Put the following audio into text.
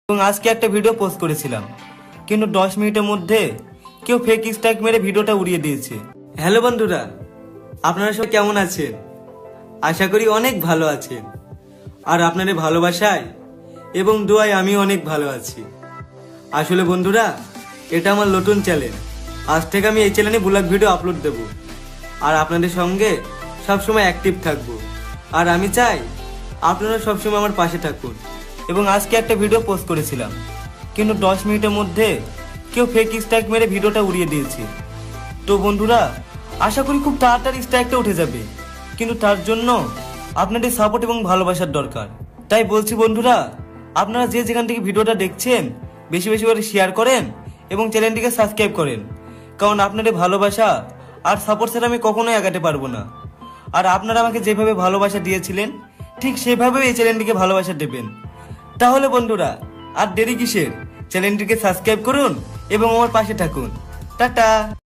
এবং আজকে একটা ভিডিও পোস্ট করেছিলাম, কিন্তু 10 মিনিটের মধ্যে কেউ ফেক স্ট্রাইক মেরে ভিডিওটা উড়িয়ে দিয়েছে। হ্যালো বন্ধুরা, আপনারা সব কেমন আছেন? আশা করি অনেক ভালো আছেন। আর আপনাদের ভালোবাসায় এবং দোয়ায় আমি অনেক ভালো আছি। আসলে বন্ধুরা, এটা আমার নতুন চ্যানেল। আজ থেকে আমি এই চ্যানেলে ব্লগ ভিডিও আপলোড দেব আর আপনাদের সঙ্গে সবসময় অ্যাক্টিভ থাকবো। আর আমি চাই আপনারা সবসময় আমার পাশে থাকুন। এবং আজকে একটা ভিডিও পোস্ট করেছিলাম, কিন্তু 10 মিনিটের মধ্যে কেউ ফেক স্ট্রাইক মেরে ভিডিওটা উড়িয়ে দিয়েছে। তো বন্ধুরা, আশা করি খুব তাড়াতাড়ি স্ট্রাইকটা উঠে যাবে, কিন্তু তার জন্য আপনাদের সাপোর্ট এবং ভালোবাসার দরকার। তাই বলছি বন্ধুরা, আপনারা যে যেখান থেকে ভিডিওটা দেখছেন বেশি বেশি করে শেয়ার করেন এবং চ্যানেলটিকে সাবস্ক্রাইব করেন, কারণ আপনাদের ভালোবাসা আর সাপোর্ট ছাড়া আমি কখনোই আগাতে পারবো না। আর আপনারা আমাকে যেভাবে ভালোবাসা দিয়েছিলেন ঠিক সেভাবেই এই চ্যানেলটিকে ভালোবাসা দেবেন। তাহলে বন্ধুরা, আর দেরি কিসের? চ্যানেলটিকে সাবস্ক্রাইব করুন এবং আমার পাশে থাকুন। টাটা।